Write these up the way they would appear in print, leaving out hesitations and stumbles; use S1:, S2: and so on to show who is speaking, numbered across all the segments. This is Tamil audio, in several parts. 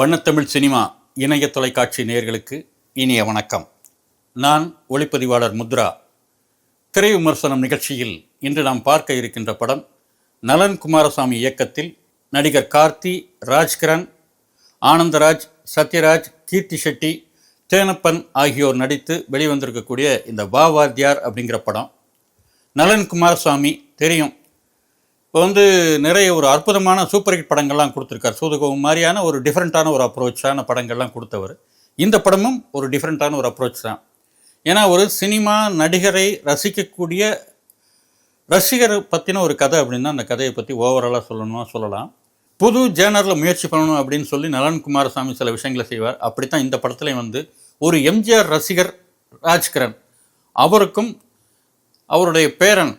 S1: வண்ணத்தமிழ் சினிமா இணைய தொலைக்காட்சி நேயர்களுக்கு இனிய வணக்கம். நான் ஒளிப்பதிவாளர் முத்ரா. திரை விமர்சனம் நிகழ்ச்சியில் இன்று நாம் பார்க்க இருக்கின்ற படம் நலன் குமாரசாமி இயக்கத்தில் நடிகர் கார்த்தி, ராஜ்கிரண், ஆனந்தராஜ், சத்யராஜ், கீர்த்தி ஷெட்டி, தேனப்பன் ஆகியோர் நடித்து வெளிவந்திருக்கக்கூடிய இந்த வாத்தியார் அப்படிங்கிற படம். நலன் குமாரசாமி தெரியும், இப்போ நிறைய ஒரு அற்புதமான சூப்பர் ஹிட் படங்கள்லாம் கொடுத்துருக்கார். சூதுகோவம் மாதிரியான ஒரு டிஃப்ரெண்ட்டான ஒரு அப்ரோச்சான படங்கள்லாம் கொடுத்தவர். இந்த படமும் ஒரு டிஃப்ரெண்ட்டான ஒரு அப்ரோச் தான். ஏன்னா ஒரு சினிமா நடிகரை ரசிக்கக்கூடிய ரசிகரை பற்றின ஒரு கதை அப்படின்னா அந்த கதையை பற்றி ஓவராலாக சொல்லலாம். புது ஜேனரில் முயற்சி பண்ணணும் அப்படின்னு சொல்லி நலன் குமாரசாமி சில விஷயங்களை செய்வார். அப்படித்தான் இந்த படத்துலேயும் ஒரு எம்ஜிஆர் ரசிகர் ராஜ்கிரண், அவருக்கும் அவருடைய பேரனை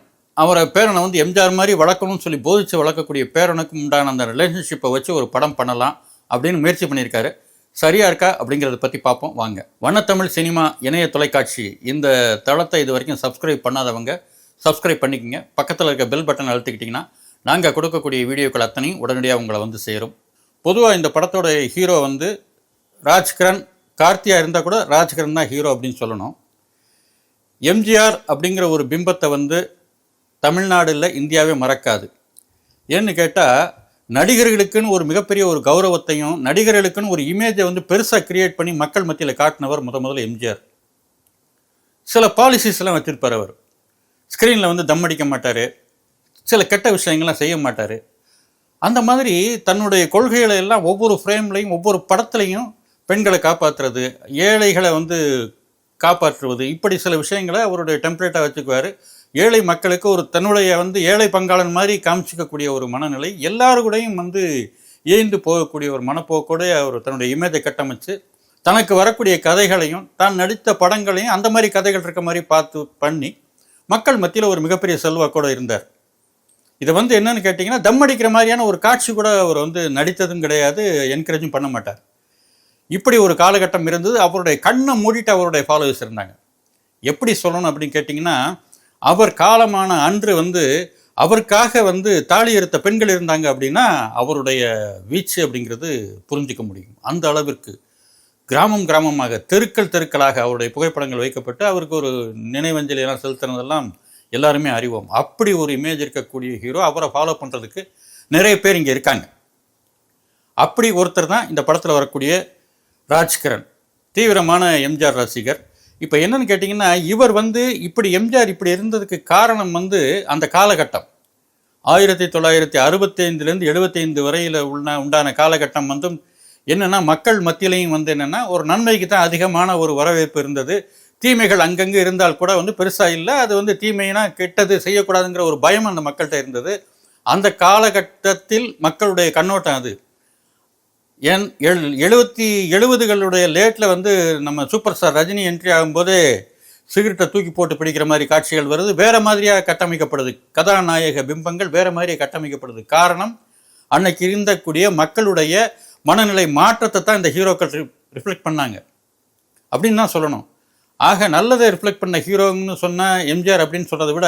S1: எம்ஜிஆர் மாதிரி வளர்க்கணும்னு சொல்லி போதிச்சு வளர்க்கக்கூடிய பேரனுக்கும் உண்டான அந்த ரிலேஷன்ஷிப்பை வச்சு ஒரு படம் பண்ணலாம் அப்படின்னு முயற்சி பண்ணியிருக்காரு. சரியா இருக்கா அப்படிங்கிறத பற்றி பார்ப்போம் வாங்க. வண்ணத்தமிழ் சினிமா இணைய தொலைக்காட்சி இந்த தளத்தை இது வரைக்கும் சப்ஸ்கிரைப் பண்ணாதவங்க சப்ஸ்கிரைப் பண்ணிக்கோங்க. பக்கத்தில் இருக்க பெல் பட்டன் அழுத்திக்கிட்டிங்கன்னா நாங்கள் கொடுக்கக்கூடிய வீடியோக்கள் அத்தனையும் உடனடியாக உங்களை சேரும். பொதுவாக இந்த படத்தோட ஹீரோ ராஜ்கிரண். கார்த்தியாக இருந்தால் கூட ராஜ்கிரண் தான் ஹீரோ அப்படின்னு சொல்லணும். எம்ஜிஆர் அப்படிங்கிற ஒரு பிம்பத்தை தமிழ்நாடு இல்லை, இந்தியாவே மறக்காது. ஏன்னு கேட்டால் நடிகர்களுக்குன்னு ஒரு மிகப்பெரிய ஒரு கௌரவத்தையும் நடிகர்களுக்குன்னு ஒரு இமேஜை பெருசாக கிரியேட் பண்ணி மக்கள் மத்தியில் காட்டினவர் முதல்ல எம்ஜிஆர். சில பாலிசிஸ்லாம் வச்சுருப்பார். அவர் ஸ்க்ரீனில் தம் அடிக்க மாட்டார், சில கெட்ட விஷயங்கள்லாம் செய்ய மாட்டார். அந்த மாதிரி தன்னுடைய கொள்கைகளை எல்லாம் ஒவ்வொரு ஃப்ரேம்லையும் ஒவ்வொரு படத்துலையும் பெண்களை காப்பாற்றுறது, ஏழைகளை காப்பாற்றுவது, இப்படி சில விஷயங்களை அவருடைய டெம்ப்ளேட்டாக வச்சுக்குவார். ஏழை மக்களுக்கு ஒரு தன்னுடைய ஏழை பங்காளன் மாதிரி காமிச்சிக்கக்கூடிய ஒரு மனநிலை, எல்லாருக்கூடையும் ஏய்ந்து போகக்கூடிய ஒரு மனப்போக்கோடு அவர் தன்னுடைய இமேஜை கட்டமைச்சு தனக்கு வரக்கூடிய கதைகளையும் தான் நடித்த படங்களையும் அந்த மாதிரி கதைகள் இருக்க மாதிரி பார்த்து பண்ணி மக்கள் மத்தியில் ஒரு மிகப்பெரிய செல்வாக்கோடு இருந்தார். இதை என்னன்னு கேட்டிங்கன்னா தம் அடிக்கிற மாதிரியான ஒரு காட்சி கூட அவர் நடித்ததும் கிடையாது, என்கரேஜும் பண்ண மாட்டார். இப்படி ஒரு காலகட்டம் இருந்தது. அவருடைய கண்ணை மூடிட்டு அவருடைய ஃபாலோவர்ஸ் இருந்தாங்க. எப்படி சொல்லணும் அப்படின்னு கேட்டிங்கன்னா, அவர் காலமான அன்று அவருக்காக தாலி எடுத்த பெண்கள் இருந்தாங்க அப்படின்னா அவருடைய வீச்சு அப்படிங்கிறது புரிஞ்சிக்க முடியும். அந்த அளவிற்கு கிராமமாக தெருக்களாக அவருடைய புகைப்படங்கள் வைக்கப்பட்டு அவருக்கு ஒரு நினைவஞ்சலியெல்லாம் செலுத்தினதெல்லாம் எல்லாருமே அறிவோம். அப்படி ஒரு இமேஜ் இருக்கக்கூடிய ஹீரோ. அவரை ஃபாலோ பண்ணுறதுக்கு நிறைய பேர் இங்கே இருக்காங்க. அப்படி ஒருத்தர் தான் இந்த படத்தில் வரக்கூடிய ராஜ்கிரண், தீவிரமான எம்ஜிஆர் ரசிகர். இப்போ என்னன்னு கேட்டிங்கன்னா, இவர் இப்படி எம்ஜிஆர் இப்படி இருந்ததுக்கு காரணம் அந்த காலகட்டம் 1965 75 வரையில் உண்டான காலகட்டம் என்னென்னா மக்கள் மத்தியிலையும் என்னென்னா ஒரு நன்மைக்கு தான் அதிகமான ஒரு வரவேற்பு இருந்தது. தீமைகள் அங்கங்கே இருந்தால் கூட பெருசாக இல்லை, அது தீமைனா கெட்டது செய்யக்கூடாதுங்கிற ஒரு பயம் அந்த மக்கள்கிட்ட இருந்தது. அந்த காலகட்டத்தில் மக்களுடைய கண்ணோட்டம் அது. 70களுடைய லேட்டில் நம்ம சூப்பர் ஸ்டார் ரஜினி என்ட்ரி ஆகும்போதே சிகரெட்டை தூக்கி போட்டு பிடிக்கிற மாதிரி காட்சிகள் வருது. வேறு மாதிரியாக கட்டமைக்கப்படுது, கதாநாயக பிம்பங்கள் வேறு மாதிரியாக கட்டமைக்கப்படுது. காரணம், அன்னைக்கு இருந்தக்கூடிய மக்களுடைய மனநிலை மாற்றத்தை தான் இந்த ஹீரோக்கள் ரிஃப்ளெக்ட் பண்ணாங்க அப்படின்னு தான் சொல்லணும். ஆக நல்லதை ரிஃப்ளெக்ட் பண்ண ஹீரோன்னு சொன்னால் எம்ஜிஆர் அப்படின்னு சொல்கிறத விட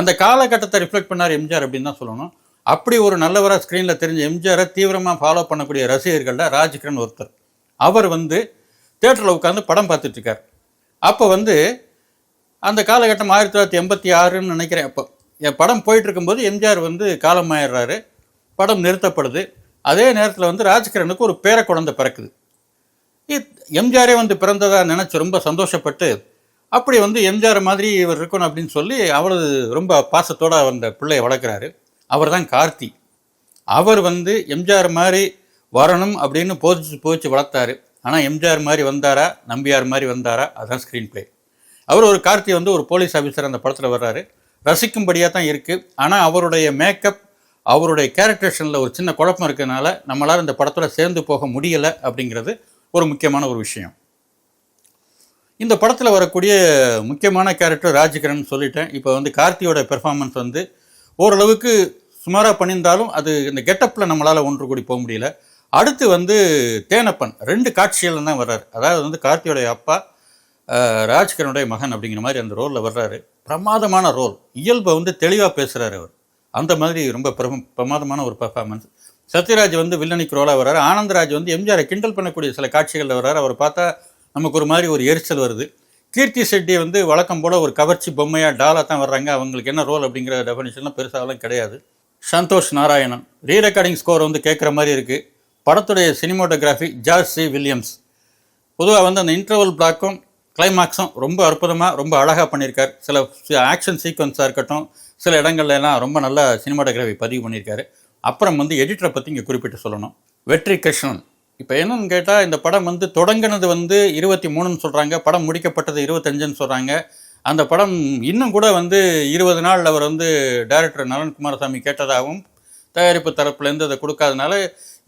S1: அந்த காலகட்டத்தை ரிஃப்ளெக்ட் பண்ணார் எம்ஜிஆர் அப்படின்னு தான் சொல்லணும். அப்படி ஒரு நல்லவராக ஸ்க்ரீனில் தெரிஞ்ச எம்ஜிஆரை தீவிரமாக ஃபாலோ பண்ணக்கூடிய ரசிகர்களில் ராஜ்கிரண் ஒருத்தர். அவர் தேட்டரில் உட்காந்து படம் பார்த்துட்ருக்கார். அப்போ அந்த காலகட்டம் 1986ன்னு நினைக்கிறேன். அப்போ என் படம் போயிட்டுருக்கும்போது எம்ஜிஆர் காலமாயிடுறாரு. படம் நிறுத்தப்படுது. அதே நேரத்தில் ராஜ்கிரனுக்கு ஒரு பேர குழந்தை பிறக்குது. எம்ஜிஆரே பிறந்ததாக நினச்சி ரொம்ப சந்தோஷப்பட்டு அப்படி எம்ஜிஆர் மாதிரி இவர் இருக்கணும் அப்படின்னு சொல்லி அவளது ரொம்ப பாசத்தோடு அந்த பிள்ளையை வளர்க்குறாரு. அவர் தான் கார்த்தி. அவர் எம்ஜிஆர் மாதிரி வரணும் அப்படின்னு போதிச்சு வளர்த்தாரு. ஆனால் எம்ஜிஆர் மாதிரி வந்தாரா, நம்பியார் மாதிரி வந்தாரா, அதுதான் ஸ்க்ரீன் பிளே. அவர் ஒரு கார்த்தி ஒரு போலீஸ் ஆஃபீஸர் அந்த படத்தில் வர்றாரு. ரசிக்கும்படியாக தான் இருக்குது. ஆனால் அவருடைய மேக்கப், அவருடைய கேரக்டரேஷனில் ஒரு சின்ன குழப்பம் இருக்கிறதுனால நம்மளால் இந்த படத்தோட சேர்ந்து போக முடியலை அப்படிங்கிறது ஒரு முக்கியமான ஒரு விஷயம். இந்த படத்தில் வரக்கூடிய முக்கியமான கேரக்டர் ராஜ்கிரண் சொல்லிட்டேன். இப்போ கார்த்தியோட பெர்ஃபார்மன்ஸ் ஓரளவுக்கு சுமாராக பண்ணியிருந்தாலும் அது இந்த கெட்டப்பில் நம்மளால் ஒன்று கூடி போக முடியல. அடுத்து தேனப்பன் 2 காட்சிகள் தான் வர்றாரு. அதாவது கார்த்தியோடைய அப்பா, ராஜ்கிரனுடைய மகன் அப்படிங்கிற மாதிரி அந்த ரோலில் வர்றாரு. பிரமாதமான ரோல். இயல்பை தெளிவாக பேசுகிறார் அவர். அந்த மாதிரி ரொம்ப பிரமாதமான ஒரு பெர்ஃபார்மன்ஸ். சத்யராஜ் வந்து வில்லனிக்கு ரோலாக வர்றாரு. ஆனந்தராஜ் வந்து எம்ஜிஆரை கிண்டல் பண்ணக்கூடிய சில காட்சிகளில் வர்றாரு. அவர் பார்த்தா நமக்கு ஒரு மாதிரி ஒரு எரிச்சல் வருது. கீர்த்தி செட்டி வந்து வழக்கம் போல் ஒரு கவர்ச்சி பொம்மையாக டாலாக தான் வர்றாங்க. அவங்களுக்கு என்ன ரோல் அப்படிங்கிற டெஃபினிஷன்லாம் பெருசாகலாம் கிடையாது. Santosh Narayanan re recording score வந்து கேட்குற மாதிரி இருக்குது. படத்துடைய சினிமோட்டோகிராஃபி ஜார்ஜ் சி வில்லியம்ஸ். பொதுவாக வந்து அந்த இன்டர்வல் பிளாக்கும் கிளைமாக்ஸும் ரொம்ப அற்புதமாக ரொம்ப அழகாக பண்ணியிருக்கார். சில ஆக்ஷன் சீக்வன்ஸாக இருக்கட்டும், சில இடங்கள்லாம் ரொம்ப நல்ல சினிமாட்டோகிராஃபி பதிவு பண்ணியிருக்காரு. அப்புறம் வந்து எடிட்டரை பற்றி இங்கே குறிப்பிட்டு சொல்லணும். வெற்றி கிருஷ்ணன். இப்போ என்னன்னு கேட்டால், இந்த படம் வந்து தொடங்கினது வந்து 23ன்னு சொல்கிறாங்க, படம் முடிக்கப்பட்டது 25ன்னு சொல்கிறாங்க. அந்த படம் இன்னும் கூட வந்து 20 நாள் அவர் வந்து டைரக்டர் நலன் குமாரசாமி கேட்டதாகவும் தயாரிப்பு தரப்புலேருந்து அதை கொடுக்காதனால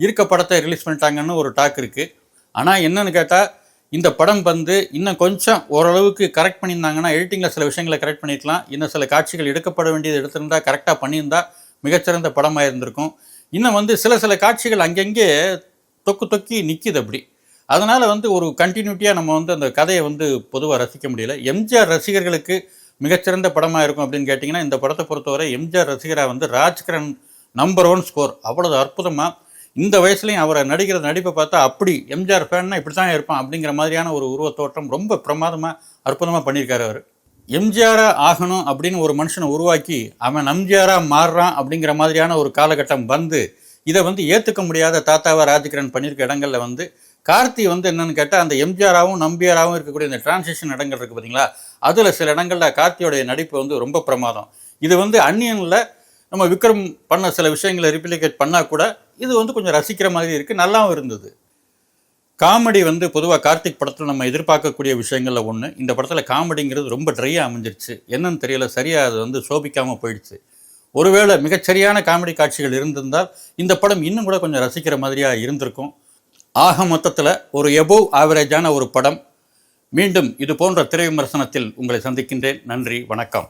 S1: இருக்க படத்தை ரிலீஸ் பண்ணிட்டாங்கன்னு ஒரு டாக் இருக்குது. ஆனால் என்னன்னு கேட்டால், இந்த படம் வந்து இன்னும் கொஞ்சம் ஓரளவுக்கு கரெக்ட் பண்ணியிருந்தாங்கன்னா, எடிட்டிங்கில் சில விஷயங்களை கரெக்ட் பண்ணியிருக்கலாம். இன்னும் சில காட்சிகள் எடுக்கப்பட வேண்டியது எடுத்திருந்தால் கரெக்டாக பண்ணியிருந்தால் மிகச்சிறந்த படமாக இருந்திருக்கும். இன்னும் வந்து சில காட்சிகள் அங்கங்கே தொக்கி நிற்கிது அப்படி. அதனால் வந்து ஒரு கண்டினியூட்டியாக நம்ம வந்து அந்த கதையை வந்து பொதுவாக ரசிக்க முடியல. எம்ஜிஆர் ரசிகர்களுக்கு மிகச்சிறந்த படமாக இருக்கும் அப்படின்னு கேட்டிங்கன்னா, இந்த படத்தை பொறுத்தவரை எம்ஜிஆர் ரசிகராக வந்து ராஜ்கிரண் நம்பர் 1 ஸ்கோர். அவ்வளோ அற்புதமாக இந்த வயசுலையும் அவரை நடிக்கிற நடிப்பை பார்த்தா அப்படி எம்ஜிஆர் ஃபேன்னா இப்படி தான் இருப்பான் அப்படிங்கிற மாதிரியான ஒரு உருவத்தோட்டம் ரொம்ப பிரமாதமாக அற்புதமாக பண்ணியிருக்காரு அவர். எம்ஜிஆராக ஆகணும் அப்படின்னு ஒரு மனுஷனை உருவாக்கி அவன் நம்ஜிஆராக மாறுறான் அப்படிங்கிற மாதிரியான ஒரு காலகட்டம் வந்து இதை வந்து ஏற்றுக்க முடியாத தாத்தாவா ராஜகிரண் பண்ணியிருக்க இடங்களில் வந்து கார்த்தி வந்து என்னென்னு கேட்டால், அந்த எம்ஜிஆராகவும் நம்பியாராகவும் இருக்கக்கூடிய இந்த டிரான்சிஷன் இடங்கள் இருக்குது பார்த்தீங்களா, அதில் சில இடங்களில் கார்த்தியோடைய நடிப்பு வந்து ரொம்ப பிரமாதம். இது வந்து அந்நியனில் நம்ம விக்ரம் பண்ண சில விஷயங்களை ரிப்ளிகேட் பண்ணால் கூட இது வந்து கொஞ்சம் ரசிக்கிற மாதிரி இருக்குது, நல்லாவும் இருந்தது. காமெடி வந்து பொதுவாக கார்த்திக் படத்தில் நம்ம எதிர்பார்க்கக்கூடிய விஷயங்களில் ஒன்று. இந்த படத்தில் காமெடிங்கிறது ரொம்ப ட்ரையாக அமைஞ்சிருச்சு. என்னன்னு தெரியல, சரியாக அது வந்து சோபிக்காமல் போயிடுச்சு. ஒருவேளை மிகச்சரியான காமெடி காட்சிகள் இருந்திருந்தால் இந்த படம் இன்னும் கூட கொஞ்சம் ரசிக்கிற மாதிரியாக இருந்திருக்கும். ஆக மொத்தத்தில் ஒரு எபோவ் ஆவரேஜான ஒரு படம். மீண்டும் இது போன்ற திரை விமர்சனத்தில் உங்களை சந்திக்கின்றேன். நன்றி, வணக்கம்.